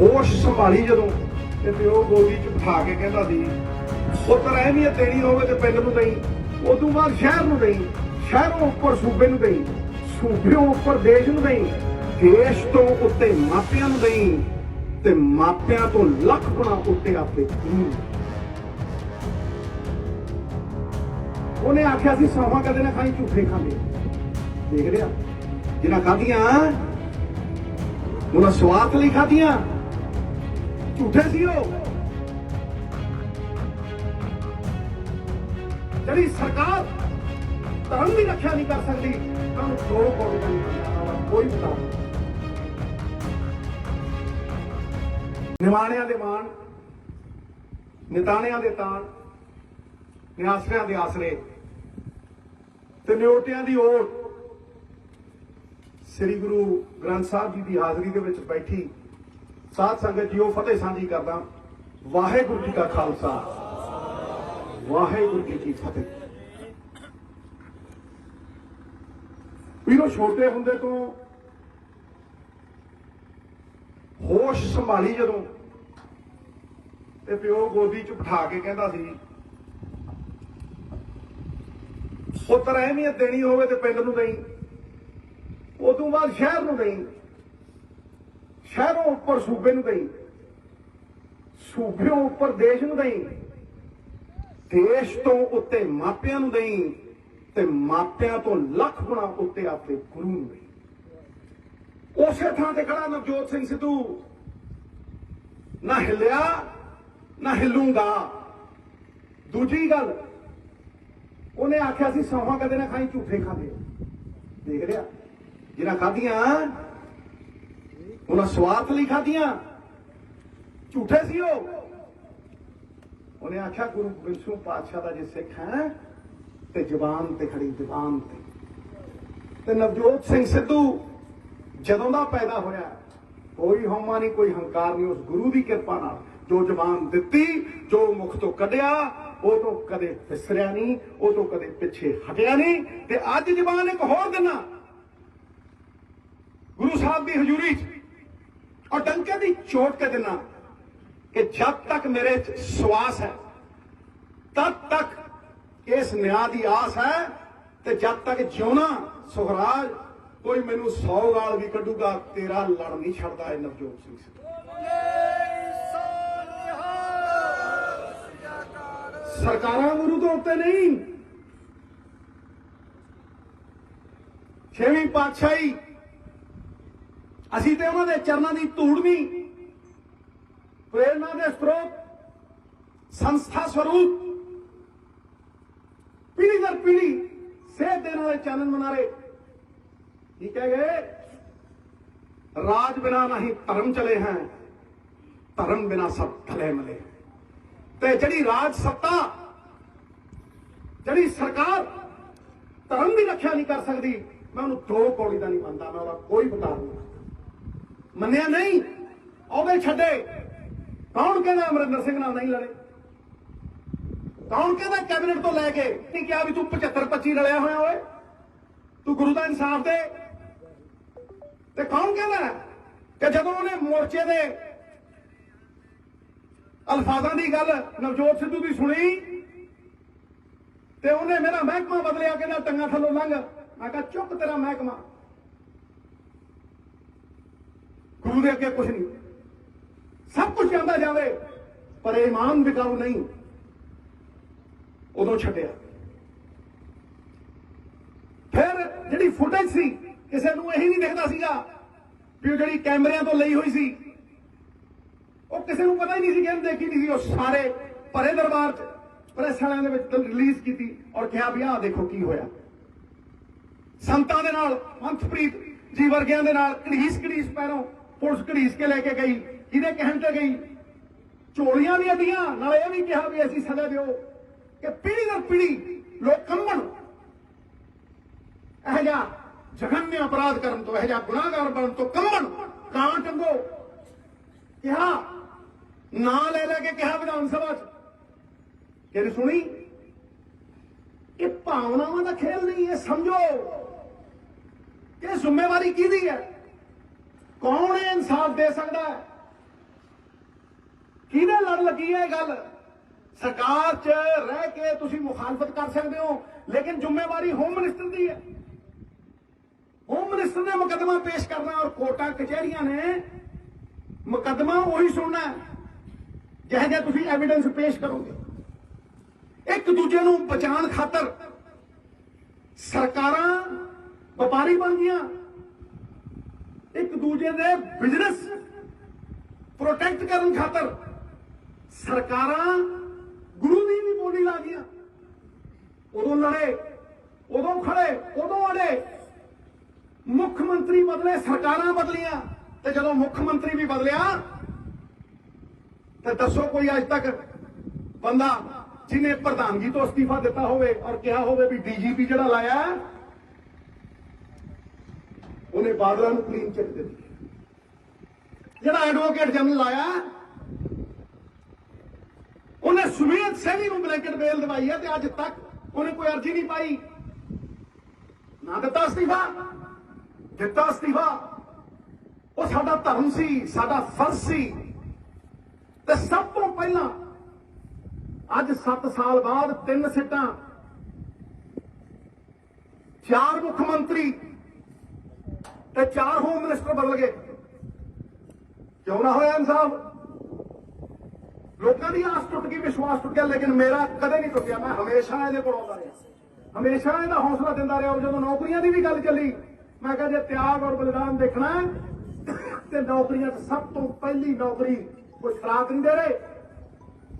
होश संभाली जदों ते प्यो गोदी च बिठा के कहता सी पुत्तर अहमियत देनी होवे ते पिंड नूं देई, उदों बाद शहर नूं देई, शहरों उपर सूबे नूं देई, सूबे उपर देश नूं देई, देश तो उत्ते मापियां नूं देई ते मापियां तो लख गुणा उत्ते आपे गुरु नूं। उन्हें आख्या सी सौहां कदे ना खाई, झूठे खांदे। देख लिया जिन्हां खादियां उन्हां स्वार्थ लई खादियां, झूठे सी वो। जिहड़ी सरकार धर्म की रक्षा नहीं कर सकती, दो कौड़ी का नहीं कोई बता। निमाणिया दे मान, निताणिया दे ताण, निआसरिया दे आसरे ते निओटिया दी ओट। श्री गुरु ग्रंथ साहब जी की हाजरी दे विच बैठी साध संगत जी फतेह सांझी करदा। वाहेगुरु जी का खालसा, वाहेगुरु जी की फतेह। ਵੀਰੋ ਛੋਟੇ ਹੁੰਦੇ ਤੋਂ ਹੋਸ਼ ਸੰਭਾਲੀ ਜਦੋਂ ਤੇ ਪਿਓ ਗੋਦੀ ਚ ਬਿਠਾ ਕੇ ਕਹਿੰਦਾ ਸੀ ਪੁੱਤਰ ਅਹਿਮੀਅਤ ਦੇਣੀ ਹੋਵੇ ਤੇ ਪਿੰਡ ਨੂੰ ਦੇਈ, ਉਦੋਂ ਬਾਅਦ ਸ਼ਹਿਰ ਨੂੰ ਦੇਈ, ਸ਼ਹਿਰੋਂ ਉੱਪਰ ਸੂਬੇ ਨੂੰ ਦੇਈ, ਸੂਬਿਓਂ ਉੱਪਰ ਦੇਸ਼ ਨੂੰ ਦੇਈ, ਦੇਸ਼ ਤੋਂ ਉੱਤੇ ਮਾਪਿਆਂ ਨੂੰ ਦੇਈ ਤੇ ਮਾਪਿਆਂ ਤੋਂ ਲੱਖ ਗੁਣਾ ਉੱਤੇ ਆਪੇ ਗੁਰੂ ਨੂੰ ਦੇਈ। ਉਸੇ ਥਾਂ ਤੇ ਖੜਾ ਨਵਜੋਤ ਸਿੰਘ ਸਿੱਧੂ ਨਾ ਹਿੱਲਿਆ ਨਾ ਹਿੱਲੂਗਾ। ਦੂਜੀ ਗੱਲ ਉਹਨੇ ਆਖਿਆ ਸੀ ਸੌਹਾਂ ਕਦੇ ਨਾ ਖਾਈ, ਝੂਠੇ ਖਾਂਦੇ। ਦੇਖ ਲਿਆ ਜਿਨ੍ਹਾਂ ਖਾਧੀਆਂ ਉਹਨਾਂ ਸਵਾਰਥ ਲਈ ਖਾਧੀਆਂ, ਝੂਠੇ ਸੀ ਉਹ। ਉਹਨੇ ਆਖਿਆ ਗੁਰੂ ਗੋਬਿੰਦ ਸਿੰਘ ਪਾਤਸ਼ਾਹ ਦਾ ਜੇ ਸਿੱਖ ਹੈ ਤੇ ਜ਼ਬਾਨ ਤੇ ਖੜੀ, ਜ਼ਬਾਨ ਤੇ ਨਵਜੋਤ ਸਿੰਘ ਸਿੱਧੂ ਜਦੋਂ ਦਾ ਪੈਦਾ ਹੋਇਆ ਕੋਈ ਹਉਮਾ ਨਹੀਂ, ਕੋਈ ਹੰਕਾਰ ਨਹੀਂ। ਉਸ ਗੁਰੂ ਦੀ ਕਿਰਪਾ ਨਾਲ ਜੋ ਜ਼ਬਾਨ ਦਿੱਤੀ, ਜੋ ਮੁਖ ਤੋਂ ਕੱਢਿਆ, ਉਹ ਤੋਂ ਕਦੇ ਵਿਸਰਿਆ ਨਹੀਂ, ਉਹ ਤੋਂ ਕਦੇ ਪਿੱਛੇ ਹਟਿਆ ਨਹੀਂ। ਤੇ ਅੱਜ ਜ਼ਬਾਨ ਇੱਕ ਹੋਰ ਦਿਨਾ ਗੁਰੂ ਸਾਹਿਬ ਦੀ ਹਜ਼ੂਰੀ 'ਚ ਔਰ ਡੰਕੇ ਦੀ ਚੋਟ ਕੇ ਦਿਨਾ ਕਿ ਜਦ ਤੱਕ ਮੇਰੇ 'ਚ ਸਵਾਸ ਹੈ ਤਦ ਤੱਕ इस न्याय की आस है, ते जब तक जिउना सुखराज कोई मैनू 100 गाल भी कढूगा, तेरा लड़ नहीं छड़ता है नवजोत सिंह सिद्धू। सरकारां गुरु तो उत्ते नहीं, छेवीं पातशाही असीं ते उन्हां दे चरनां दी धूड़वीं प्रेरणा दे स्रोत, संस्था स्वरूप, पीढ़ी दर पीढ़ी सेहत देने वाले चानन मनारे की कह गए, राज बिना नहीं धर्म चले हैं, धर्म बिना सब ढले मले। ते जड़ी राज सत्ता, जड़ी सरकार धर्म की रक्षा नहीं कर सकती, मैं उन्होंने दो कौड़ी का नहीं मानता, मैं उसका कोई बता नहीं मनिया नहीं। औदे छड्डे कौन कहना अमरिंदर सिंह नाल नहीं लड़े, कौन कहना कैबिनेट तो लैके नहीं क्या भी तू 75-25 रलिया होया होए, तू गुरु का इंसाफ दे। ते कौन कहना कि जदों उन्हें मोर्चे दे अल्फाजां दी गल नवजोत सिद्धू की सुनी ते उन्हें मेरा महकमा बदलिया, कहना टंगा थल्लों लंघ। मैं कहा चुप तेरा महकमा, गुरु दे अगे कुछ नहीं, सब कुछ जांदा जावे पर ईमान बिकाऊ नहीं। उदों छड्डिया। फिर जिहड़ी फुटेज सी किसी नूं यही नहीं दिखदा सीगा भी जिहड़ी कैमरिਆਂ ਤੋਂ ਲਈ होई सी, ਉਹ ਕਿਸੇ ਨੂੰ पता ही नहीं सी कि देखी नहीं सी। ਉਹ सारे भरे दरबार च प्रेस वालिਆਂ ਦੇ ਵਿੱਚ रिलीज की और कहा भी आह देखो की होया। संतां दे नाल मंथप्रीत जी वर्गिਆਂ ਦੇ नाल घड़ीस घड़ीस पैरों पुलिस घड़ीस के लेके गई, किहदे कहण ते गई, झोलियां भी अड्डियां, नाल ਇਹ भी कहा भी असीं सजा दिओ कि पीढ़ी दर पीढ़ी लोग कंबण। यह जा जघन्य अपराध करन तो, यह जा गुनाहगार बनन तो कंबण। कां टंगो कहा, ना ले लेके कहा विधान सभा कि सुनी। ये भावनावां दा खेल नहीं है, समझो कि जिम्मेवारी किहदी है, कौन इंसाफ दे सकता है। ਕਿਹਦੇ ਲੜ ਲੱਗੀ ਹੈ ਇਹ ਗੱਲ? ਸਰਕਾਰ 'ਚ ਰਹਿ ਕੇ ਤੁਸੀਂ ਮੁਖਾਲਫਤ ਕਰ ਸਕਦੇ ਹੋ, ਲੇਕਿਨ ਜ਼ਿੰਮੇਵਾਰੀ ਹੋਮ ਮਿਨਿਸਟਰ ਦੀ ਹੈ। ਹੋਮ ਮਿਨਿਸਟਰ ਨੇ ਮੁਕੱਦਮਾ ਪੇਸ਼ ਕਰਨਾ ਔਰ ਕੋਰਟਾਂ ਕਚਹਿਰੀਆਂ ਨੇ ਮੁਕੱਦਮਾ ਉਹੀ ਸੁਣਨਾ ਜਿਹੋ ਜਿਹਾ ਤੁਸੀਂ ਐਵੀਡੈਂਸ ਪੇਸ਼ ਕਰੋਗੇ। ਇੱਕ ਦੂਜੇ ਨੂੰ ਬਚਾਉਣ ਖਾਤਰ ਸਰਕਾਰਾਂ ਵਪਾਰੀ ਬਣ ਗਈਆਂ, ਇੱਕ ਦੂਜੇ ਦੇ ਬਿਜ਼ਨਸ ਪ੍ਰੋਟੈਕਟ ਕਰਨ ਖਾਤਰ ਸਰਕਾਰਾਂ ਗੁਰੂ ਦੀ ਵੀ ਬੋਲੀ ਲਾ ਗਈਆਂ। ਉਦੋਂ ਲੜੇ, ਉਦੋਂ ਖੜੇ, ਉਦੋਂ ਅੜੇ। ਮੁੱਖ ਮੰਤਰੀ ਬਦਲੇ, ਸਰਕਾਰਾਂ ਬਦਲੀਆਂ, ਤੇ ਜਦੋਂ ਮੁੱਖ ਮੰਤਰੀ ਵੀ ਬਦਲਿਆ ਤੇ ਦੱਸੋ ਕੋਈ ਅੱਜ ਤੱਕ ਬੰਦਾ ਜਿਹਨੇ ਪ੍ਰਧਾਨਗੀ ਤੋਂ ਅਸਤੀਫਾ ਦਿੱਤਾ ਹੋਵੇ ਔਰ ਕਿਹਾ ਹੋਵੇ ਵੀ ਡੀਜੀਪੀ ਜਿਹੜਾ ਲਾਇਆ ਉਹਨੇ ਬਾਦਲਾਂ ਨੂੰ ਕਲੀਨ ਚਿੱਟ ਦਿੱਤੀ, ਜਿਹੜਾ ਐਡਵੋਕੇਟ ਜਨਰਲ ਲਾਇਆ ਉਹਨੇ ਸੁਮੇਧ ਸੈਣੀ ਨੂੰ ਬਲੈਂਕਟ ਬੇਲ ਦਵਾਈ ਹੈ ਤੇ ਅੱਜ ਤੱਕ ਉਹਨੇ ਕੋਈ ਅਰਜ਼ੀ ਨਹੀਂ ਪਾਈ, ਨਾ ਦਿੱਤਾ ਅਸਤੀਫਾ। ਦਿੱਤਾ ਅਸਤੀਫਾ ਉਹ ਸਾਡਾ ਧਰਮ ਸੀ, ਸਾਡਾ ਫਰਜ਼ ਸੀ। ਤੇ ਸਭ ਤੋਂ ਪਹਿਲਾਂ ਅੱਜ 7 ਸਾਲ ਬਾਅਦ 3 ਸੀਟਾਂ, 4 ਮੁੱਖ ਮੰਤਰੀ ਤੇ 4 ਹੋਮ ਮਿਨਿਸਟਰ ਬਦਲ ਗਏ। ਕਿਉਂ ਨਾ ਹੋਇਆ ਇਨਸਾਫ? ਲੋਕਾਂ ਦੀ ਆਸ ਟੁੱਟ ਗਈ, ਵਿਸ਼ਵਾਸ ਟੁੱਟ ਗਿਆ, ਲੇਕਿਨ ਮੇਰਾ ਕਦੇ ਨਹੀਂ ਟੁੱਟਿਆ। ਮੈਂ ਹਮੇਸ਼ਾ ਇਹਦੇ ਕੋਲ ਆਉਂਦਾ ਰਿਹਾ, ਹਮੇਸ਼ਾ ਇਹਦਾ ਹੌਸਲਾ ਦਿੰਦਾ ਰਿਹਾ। ਔਰ ਜਦੋਂ ਨੌਕਰੀਆਂ ਦੀ ਵੀ ਗੱਲ ਚੱਲੀ, ਮੈਂ ਕਿਹਾ ਜੇ ਤਿਆਗ ਔਰ ਬਲਿਦਾਨ ਦੇਖਣਾ ਤੇ ਨੌਕਰੀਆਂ 'ਚ ਸਭ ਤੋਂ ਪਹਿਲੀ ਨੌਕਰੀ ਕੋਈ ਖਰਾਕ ਨਹੀਂ ਦੇ ਰਹੇ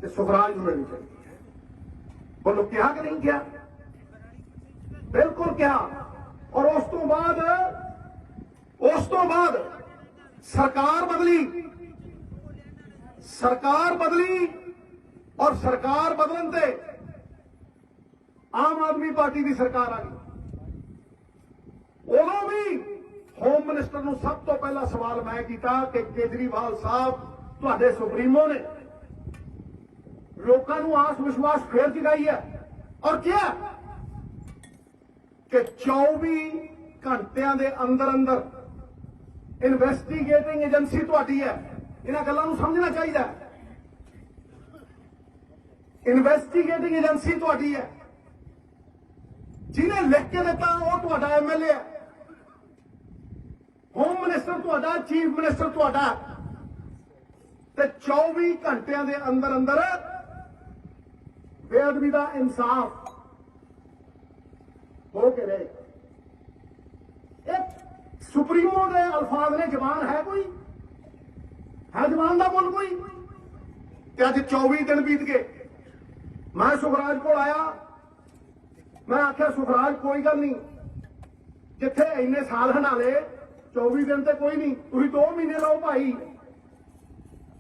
ਤੇ ਸੁਖਰਾਜ ਨੂੰ ਮਿਲਣੀ ਚਾਹੀਦੀ ਹੈ। ਬੋਲੋ ਕਿਹਾ ਕਿ ਨਹੀਂ ਕਿਹਾ? ਬਿਲਕੁਲ ਕਿਹਾ। ਔਰ ਉਸ ਤੋਂ ਬਾਅਦ ਸਰਕਾਰ ਬਦਲੀ ਔਰ ਸਰਕਾਰ ਬਦਲਣ ਤੇ ਆਮ ਆਦਮੀ ਪਾਰਟੀ ਦੀ ਸਰਕਾਰ ਆ ਗਈ। ਉਦੋਂ ਵੀ ਹੋਮ ਮਿਨਿਸਟਰ ਨੂੰ ਸਭ ਤੋਂ ਪਹਿਲਾ ਸਵਾਲ ਮੈਂ ਕੀਤਾ ਕਿ ਕੇਜਰੀਵਾਲ ਸਾਹਿਬ ਤੁਹਾਡੇ ਸੁਪਰੀਮੋ ਨੇ ਲੋਕਾਂ ਨੂੰ ਆਸ ਵਿਸ਼ਵਾਸ ਫੇਰ ਜਗਾਈ ਹੈ ਔਰ ਕਿਹਾ ਕਿ 24 ਘੰਟਿਆਂ ਦੇ ਅੰਦਰ ਇਨਵੈਸਟੀਗੇਟਿੰਗ ਏਜੰਸੀ ਤੁਹਾਡੀ ਹੈ। ਇਹਨਾਂ ਗੱਲਾਂ ਨੂੰ ਸਮਝਣਾ ਚਾਹੀਦਾ। ਇਨਵੈਸਟੀਗੇਟਿੰਗ ਏਜੰਸੀ ਤੁਹਾਡੀ ਹੈ, ਜਿਹਨੇ ਲਿਖ ਕੇ ਦਿੱਤਾ ਉਹ ਤੁਹਾਡਾ ਐਮਐਲਏ ਹੈ, ਹੋਮ ਮਿਨਿਸਟਰ ਤੁਹਾਡਾ, ਚੀਫ ਮਿਨਿਸਟਰ ਤੁਹਾਡਾ, ਤੇ 24 ਘੰਟਿਆਂ ਦੇ ਅੰਦਰ ਬੇਅਦਬੀ ਦਾ ਇਨਸਾਫ ਹੋ ਕੇ ਰਹੇ। ਇੱਕ ਸੁਪਰੀਮੋ ਦੇ ਅਲਫਾਜ਼ ਨੇ ਜ਼ਬਾਨ ਹੈ ਕੋਈ? ਹੈ ਜ਼ਬਾਨ ਦਾ ਮੁੱਲ ਕੋਈ? ਤੇ ਅੱਜ 24 ਦਿਨ ਬੀਤ ਗਏ। ਮੈਂ ਸੁਖਰਾਜ ਕੋਲ ਆਇਆ, ਮੈਂ ਆਖਿਆ ਸੁਖਰਾਜ ਕੋਈ ਗੱਲ ਨਹੀਂ, ਜਿੱਥੇ ਇੰਨੇ ਸਾਲ ਹੰਡਾਲੇ 24 ਦਿਨ ਤੇ ਕੋਈ ਨਹੀਂ, ਤੁਸੀਂ 2 ਮਹੀਨੇ ਲਓ ਭਾਈ,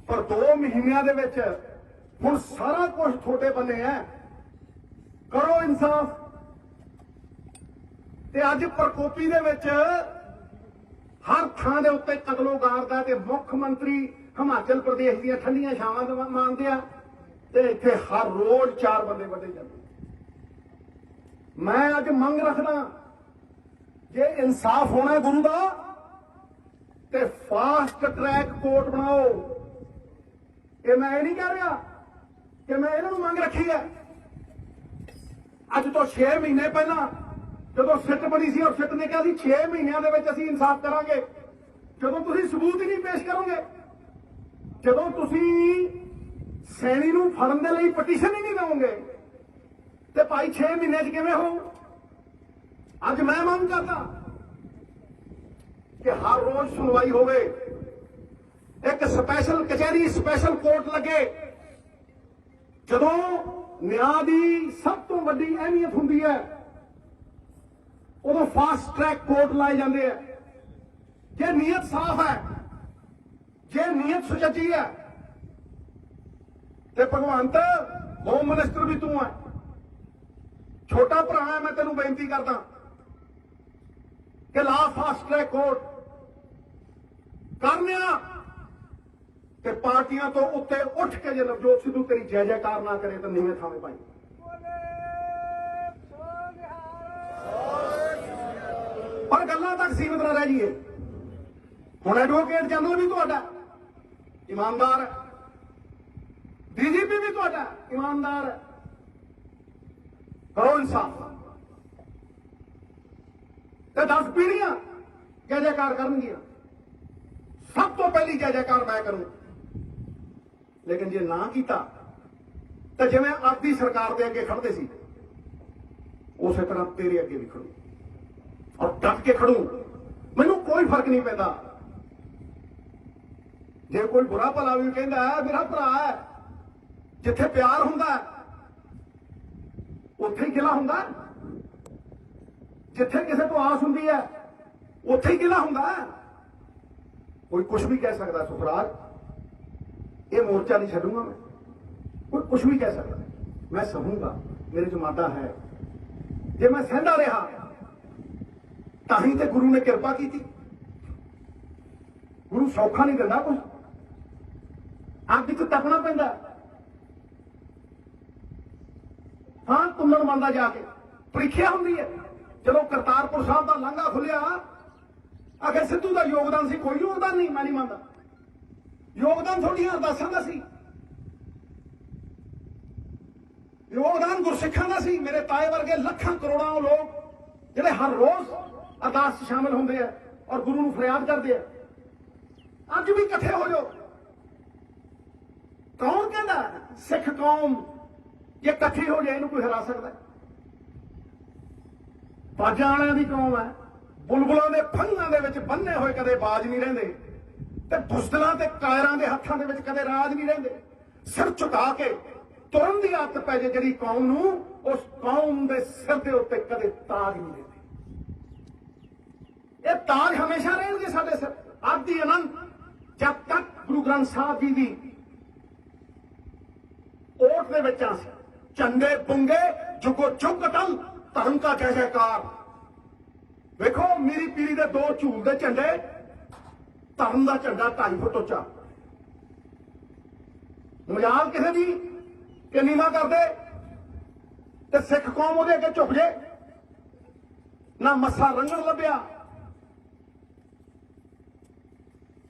ਪਰ 2 ਮਹੀਨਿਆਂ ਦੇ ਵਿੱਚ ਹੁਣ ਸਾਰਾ ਕੁਝ ਤੁਹਾਡੇ ਬੰਨੇ ਹੈ, ਕਰੋ ਇਨਸਾਫ। ਤੇ ਅੱਜ ਪ੍ਰਕੋਪੀ ਦੇ ਵਿੱਚ ਹਰ ਥਾਂ ਦੇ ਉੱਤੇ ਕਤਲੋਗਾਰ ਦਾ ਤੇ ਮੁੱਖ ਮੰਤਰੀ ਹਿਮਾਚਲ ਪ੍ਰਦੇਸ਼ ਦੀਆਂ ਠੰਡੀਆਂ ਛਾਵਾਂ ਮਾਣਦੇ ਆ ਤੇ ਇੱਥੇ ਹਰ ਰੋਜ਼ 4 ਬੰਦੇ ਵੱਢੇ ਜਾਂਦੇ। ਮੈਂ ਅੱਜ ਮੰਗ ਰੱਖਦਾ, ਜੇ ਇਨਸਾਫ ਹੋਣਾ ਗੁਰੂ ਦਾ ਤੇ ਫਾਸਟ ਟਰੈਕ ਕੋਰਟ ਬਣਾਓ। ਇਹ ਮੈਂ ਇਹ ਨਹੀਂ ਕਹਿ ਰਿਹਾ ਕਿ ਮੈਂ ਇਹਨਾਂ ਨੂੰ ਮੰਗ ਰੱਖੀ ਹੈ। ਅੱਜ ਤੋਂ 6 ਮਹੀਨੇ ਪਹਿਲਾਂ ਜਦੋਂ ਸਿੱਟ ਬਣੀ ਸੀ ਔਰ ਸਿੱਟ ਨੇ ਕਿਹਾ ਸੀ 6 ਮਹੀਨਿਆਂ ਦੇ ਵਿੱਚ ਅਸੀਂ ਇਨਸਾਫ ਕਰਾਂਗੇ, ਜਦੋਂ ਤੁਸੀਂ ਸਬੂਤ ਹੀ ਨਹੀਂ ਪੇਸ਼ ਕਰੋਗੇ, ਜਦੋਂ ਤੁਸੀਂ ਸੈਣੀ ਨੂੰ ਫੜਨ ਦੇ ਲਈ ਪਟੀਸ਼ਨ ਹੀ ਨਹੀਂ ਦੇਵੋਗੇ ਤੇ ਭਾਈ 6 ਮਹੀਨੇ 'ਚ ਕਿਵੇਂ ਹੋ? ਅੱਜ ਮੈਂ ਮੰਗ ਕਰਦਾ ਕਿ ਹਰ ਰੋਜ਼ ਸੁਣਵਾਈ ਹੋਵੇ, ਇੱਕ ਸਪੈਸ਼ਲ ਕਚਹਿਰੀ, ਸਪੈਸ਼ਲ ਕੋਰਟ ਲੱਗੇ। ਜਦੋਂ ਨਿਆਂ ਦੀ ਸਭ ਤੋਂ ਵੱਡੀ ਅਹਿਮੀਅਤ ਹੁੰਦੀ ਹੈ ਉਦੋਂ ਫਾਸਟ ਟਰੈਕ ਕੋਰਟ ਲਾਏ ਜਾਂਦੇ ਆ। ਜੇ ਨੀਅਤ ਸਾਫ਼ ਹੈ, ਜੇ ਨੀਅਤ ਸੁਚੱਜੀ ਹੈ ਤੇ ਭਗਵੰਤ ਹੋਮ ਮਿਨਿਸਟਰ ਵੀ ਤੂੰ ਹੈ, ਛੋਟਾ ਭਰਾ ਹੈ, ਮੈਂ ਤੈਨੂੰ ਬੇਨਤੀ ਕਰਦਾ ਕਿ ਲਾ ਫਾਸਟ ਟਰੈਕ ਕੋਰਟ ਕਰਨਿਆ ਤੇ ਪਾਰਟੀਆਂ ਤੋਂ ਉੱਤੇ ਉੱਠ ਕੇ ਜੇ ਨਵਜੋਤ ਸਿੱਧੂ ਤੇਰੀ ਜੈ ਜੈਕਾਰ ਨਾ ਕਰੇ ਤਾਂ ਨੀਵੇਂ ਥਾਵੇਂ ਪਾਈ। ਪਰ ਗੱਲਾਂ ਤੱਕ ਸੀਮਿਤ ਨਾ ਰਹਿ ਜਾਈਏ। ਹੁਣ ਐਡਵੋਕੇਟ ਜਨਰਲ ਵੀ ਤੁਹਾਡਾ ਇਮਾਨਦਾਰ ਹੈ, भी तुहाडा ईमानदार है, करो इंसाफ। ते 10 पीढ़ियां जय जयकार करनगियां, सब तो पहली जय जयकार मैं करूं। लेकिन जे ना कीता तो जिवें आपदी सरकार दे अगे खड़दे सी उस तरह तेरे अगे भी खड़ू और डट के खड़ू। मैनू कोई फर्क नहीं पैंदा जे कोई बुरा भला भी कहंदा है मेरा भरा है, जिथे प्यार हुंदा उत्थे ही गिला हुंदा, जिथे किसी को आस हुंदी है उत्थे ही गिला हुंदा। कोई कुछ भी कह सकता सुखराज, ये मोर्चा नहीं छड्डूंगा मैं, कोई कुछ भी कह सकता, मैं सहूंगा, मेरे च मादा है। जे मैं सहंदा रहा ताही ते गुरु ने कृपा की थी। गुरु सौखा नहीं दिंदा कुछ, अग च तपना पैंदा। हाँ तुलण बनदा जाके प्रीखिया हुंदी है। चलो करतारपुर साहब का लांघा खुलिया, अगर सिद्धू का योगदान सी, कोई योगदान नहीं, मैं नहीं मानता। योगदान थोड़ियां अरदासां दा सी, योगदान गुरसिखां दा सी। मेरे ताए वर्गे लखां करोड़ों लोग जिहड़े हर रोज अरदास शामिल होंदे आ और गुरु नूं फरियाद करदे आ। अज भी इकट्ठे हो जाओ। कौन कहंदा सिख कौम जे इकट्ठी हो जाए इहनूं कोई हरा सकदा? बाजां वालियां दी कौम है, बुलबुलों के फंगां दे विच बन्ने होए कदे बाज नहीं रहिंदे, ते बुज़दिलां ते कायरां दे हत्थां दे विच कदे राज नहीं रहिंदे। सिर झुका के तुरन दी आदत पै जे जिहड़ी कौम नूं, उस कौम दे सिर दे उत्ते कदे ताज नहीं रहिंदे। ये ताज हमेशा रहणगे साडे सिर आदि अनंत, जब तक गुरु ग्रंथ साहिब जी दी ओट दे विच आं। चंगे पुंगे जुगो जुग अटल, धर्म का जय जयकार। देखो मेरी पीढ़ी के 2 झूल के झंडे, धर्म का झंडा 2.5 फुट उच्चा। मजाल किसी की कि नीवा कर दे ते सिख कौम ਉਹਦੇ ਅੱਗੇ ਝੁਕ ਜੇ। ना मस्सा रंगण लभ्या,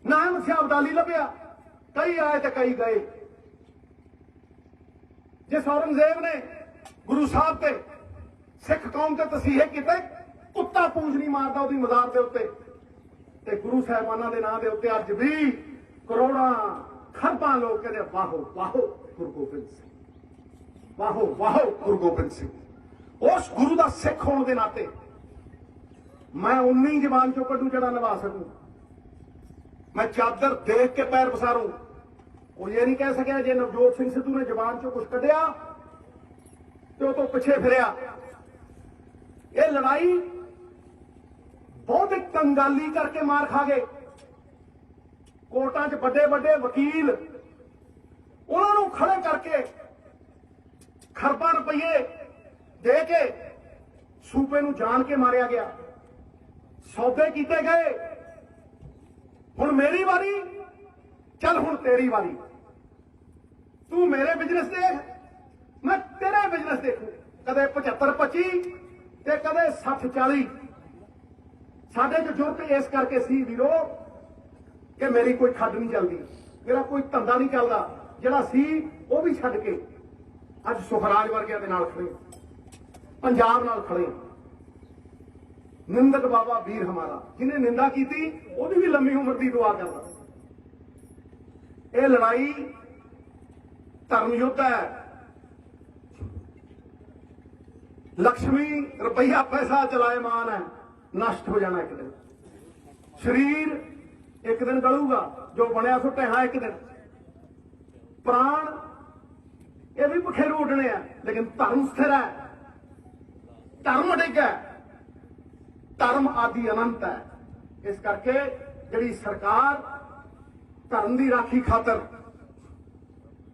ना मस्या अबदाली लभ्या। कई आए तो कई गए। जिस औरंगजेब ने गुरु साहब ते सिख कौम ते तसीहे किते, कुत्ता पूंछ नहीं मारदा ਉਹਦੀ मज़ार के उत्ते। ते गुरु साहिबाना के नाम के उत्ते अज भी करोड़ां खरबां लोग कहते वाहो वाहो गुरु गोबिंद सिंह, वाहो वाहो गुरु गोबिंद सिंह। उस गुरु का सिख होने के नाते मैं उन्नी जबान चो कड्डू जड़ा निभा सकूं। मैं चादर देख के पैर पसारूं। वो ये नहीं कह सकिया जे नवजोत सिंह सिद्धू ने जबान चो कुछ कढ़िया तो पिछे फिरिया। ये लड़ाई बहुत कंगाली करके मार खा गए। कोर्टां च बड़े बड़े वकील उन्होंने खड़े करके खरबां रुपये दे के सूबे नूं जान के मारिया गया। सौदे कीते गए। हुण मेरी वारी, चल हुण तेरी वारी। तू मेरे बिजनेस देख, मैं तेरा बिजनेस देखूं। कदे 75-25 ते कदे 60-40। साडे च जुर्त इस करके सी वीरो कि मेरी कोई खड्ड नहीं चलती, मेरा कोई धंधा नहीं चलता। जिहड़ा सी वो भी छड्ड के अज सुखराज वर्गिਆਂ ਦੇ ਨਾਲ खड़े, पंजाब नाल खड़े। निंदक बाबा वीर हमारा, जिन्हें निंदा की थी ਉਹਦੀ भी लंबी उम्र की दुआ करता। यह लड़ाई धर्म युद्ध है। लक्ष्मी रुपया पैसा चलायमान है, नष्ट हो जाना एक दिन। शरीर एक दिन गलूगा, जो बनया सुटे हाँ एक दिन। प्राण ये भी बखेरू उड़ने हैं, लेकिन धर्म स्थिर है, धर्म अडिग है, धर्म आदि अनंत है। इस करके जिहड़ी सरकार धर्म की राखी खातर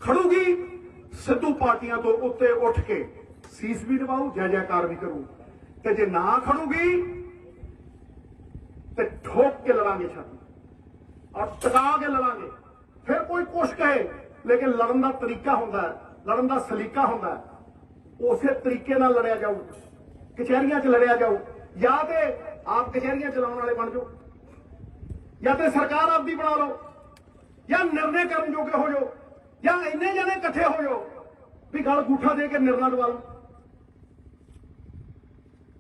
खड़ूगी, सिद्धू पार्टियां तो उत्ते उठ के सीस भी दबाऊ, जय जयकार भी करूं। ते जे ना खड़ूगी तो ठोक के लड़ांगे छाती और टका के लड़ांगे। फिर कोई कुछ कहे, लेकिन लड़न का तरीका होता है, लड़न का सलीका होता है। उस तरीके नाल लड़िया जाऊ, कचहरियां च लड़िया जाऊ। या तो आप कचहरियां चलाने वाले बन जाओ, या तो सरकार आपकी बना लो, या निर्णय करने जोगे हो जाओ, ਜਾਂ ਇੰਨੇ ਜਣੇ ਇਕੱਠੇ ਹੋ ਜਾਓ ਵੀ ਗਲ ਗੂਠਾ ਦੇ ਕੇ ਨਿਰਣਾ ਦਵਾ ਲਓ,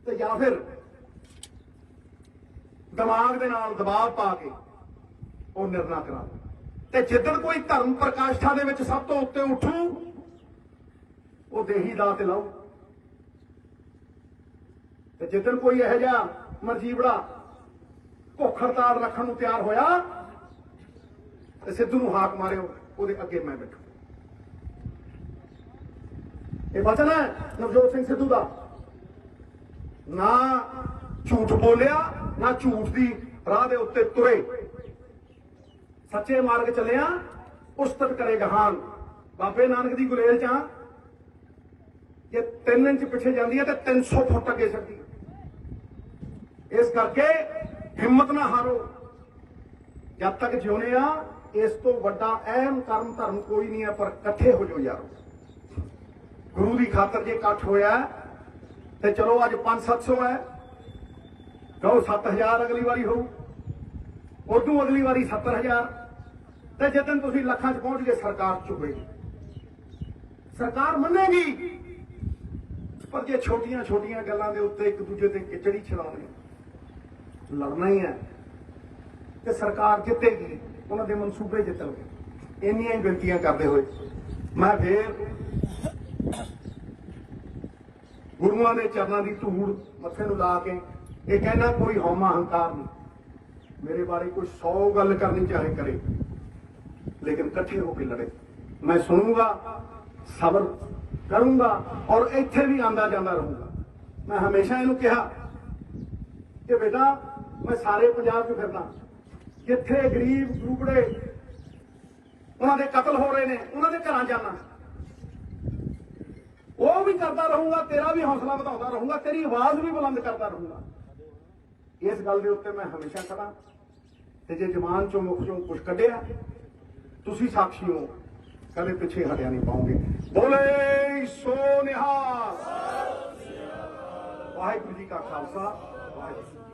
ਤੇ ਜਾਂ ਫਿਰ ਦਿਮਾਗ ਦੇ ਨਾਲ ਦਬਾਅ ਪਾ ਕੇ ਉਹ ਨਿਰਣਾ ਕਰਾ ਲਓ। ਤੇ ਜਿੱਦਣ ਕੋਈ ਧਰਮ ਪ੍ਰਕਾਸ਼ਠਾ ਦੇ ਵਿੱਚ ਸਭ ਤੋਂ ਉੱਤੇ ਉੱਠੂ ਉਹ ਦੇਹੀ ਦਾ ਤੇ ਲਾਓ, ਤੇ ਜਿੱਦਣ ਕੋਈ ਇਹੋ ਜਿਹਾ ਮਰਜੀਵੜਾ ਭੁੱਖ ਹੜਤਾਲ ਰੱਖਣ ਨੂੰ ਤਿਆਰ ਹੋਇਆ ਤੇ ਸਿੱਧੂ ਨੂੰ ਹਾਕ ਮਾਰਿਓ, ਉਹਦੇ ਅੱਗੇ ਮੈਂ ਬੈਠੂ। ਇਹ ਵਚਨ ਹੈ ਨਵਜੋਤ ਸਿੰਘ ਸਿੱਧੂ ਦਾ। ਨਾ ਝੂਠ ਬੋਲਿਆ, ਨਾ ਝੂਠ ਦੀ ਰਾਹ ਦੇ ਉੱਤੇ ਤੁਰੇ, ਸੱਚੇ ਮਾਰਗ ਚੱਲਿਆ ਉਸਤਤ ਕਰੇ ਜਹਾਨ। ਬਾਬੇ ਨਾਨਕ ਦੀ ਗੁਲੇਲ ਚ ਜੇ 3 ਇੰਚ ਪਿੱਛੇ ਜਾਂਦੀ ਹੈ ਤੇ 300 ਫੁੱਟ ਅੱਗੇ ਸਕਦੀ ਹੈ। ਇਸ ਕਰਕੇ ਹਿੰਮਤ ਨਾ ਹਾਰੋ, ਜਦ ਤੱਕ ਜਿਉਨੇ ਆ। ਇਸ ਤੋਂ ਵੱਡਾ ਅਹਿਮ ਕਰਮ ਧਰਮ ਕੋਈ ਨਹੀਂ ਹੈ, ਪਰ ਇਕੱਠੇ ਹੋ ਜਾਓ ਯਾਰੋ। ਗੁਰੂ ਦੀ ਖਾਤਰ ਜੇ ਇਕੱਠ ਹੋਇਆ ਤੇ ਚਲੋ ਅੱਜ 500-700 ਹੈ, ਕਹੋ 7000 ਅਗਲੀ ਵਾਰੀ ਹੋਊ, ਉਦੋਂ ਅਗਲੀ ਵਾਰੀ 70000, ਤੇ ਜਦੋਂ ਤੁਸੀਂ ਲੱਖਾਂ 'ਚ ਪਹੁੰਚ ਗਏ ਸਰਕਾਰ ਚੁੱਕੇਗੀ, ਸਰਕਾਰ ਮੰਨੇਗੀ। ਪਰ ਜੇ ਛੋਟੀਆਂ ਗੱਲਾਂ ਦੇ ਉੱਤੇ ਇੱਕ ਦੂਜੇ ਤੇ ਕਿਚੜੀ ਛਡਾਉਣੀ, ਲੜਨਾ ਹੀ ਹੈ, ਤੇ ਸਰਕਾਰ ਜਿੱਤੇਗੀ, ਉਹਨਾਂ ਦੇ ਮਨਸੂਬੇ ਜਿੱਤਣਗੇ। ਇੰਨੀਆਂ ਹੀ ਬੇਨਤੀਆਂ ਕਰਦੇ ਹੋਏ ਮੈਂ ਫੇਰ ਗੁਰੂਆਂ ਦੇ ਚਰਨਾਂ ਦੀ ਧੂੜ ਮੱਥੇ ਨੂੰ ਲਾ ਕੇ ਇਹ ਕਹਿਣਾ, ਕੋਈ ਹਉਮਾ ਹੰਕਾਰ ਨਹੀਂ। ਮੇਰੇ ਬਾਰੇ ਕੋਈ 100 ਗੱਲ ਕਰਨੀ ਚਾਹੇ ਕਰੇ, ਲੇਕਿਨ ਇਕੱਠੇ ਹੋ ਕੇ ਲੜੇ। ਮੈਂ ਸੁਣੂਗਾ, ਸਬਰ ਕਰੂੰਗਾ, ਔਰ ਇੱਥੇ ਵੀ ਆਂਦਾ ਜਾਂਦਾ ਰਹੂੰਗਾ। ਮੈਂ ਹਮੇਸ਼ਾ ਇਹਨੂੰ ਕਿਹਾ ਕਿ ਬੇਟਾ ਮੈਂ ਸਾਰੇ ਪੰਜਾਬ 'ਚ ਫਿਰਦਾ, ਜਿੱਥੇ ਗਰੀਬ ਗਰੂਬੜੇ ਉਹਨਾਂ ਦੇ ਕਤਲ ਹੋ ਰਹੇ ਨੇ, ਉਹਨਾਂ ਦੇ ਘਰਾਂ ਜਾਣਾ, ਉਹ ਵੀ ਕਰਦਾ ਰਹੂੰਗਾ, ਤੇਰਾ ਵੀ ਹੌਸਲਾ ਵਧਾਉਂਦਾ ਰਹੂੰਗਾ, ਤੇਰੀ ਆਵਾਜ਼ ਵੀ ਬੁਲੰਦ ਕਰਦਾ ਰਹੂੰਗਾ। ਇਸ ਗੱਲ ਦੇ ਉੱਤੇ ਮੈਂ ਹਮੇਸ਼ਾ ਖੜਾ। ਤੇ ਜੇ ਜ਼ਬਾਨ ਚੋਂ ਮੁਖ ਚੋਂ ਕੁਝ ਕੱਢਿਆ, ਤੁਸੀਂ ਸਾਖੀ ਹੋ, ਕਦੇ ਪਿੱਛੇ ਹਟਿਆ ਨਹੀਂ ਪਾਉਂਗੇ। ਬੋਲੇ ਸੋ ਨਿਹਾਲ। ਵਾਹਿਗੁਰੂ ਜੀ ਕਾ ਖਾਲਸਾ, ਵਾਹਿਗੁਰੂ।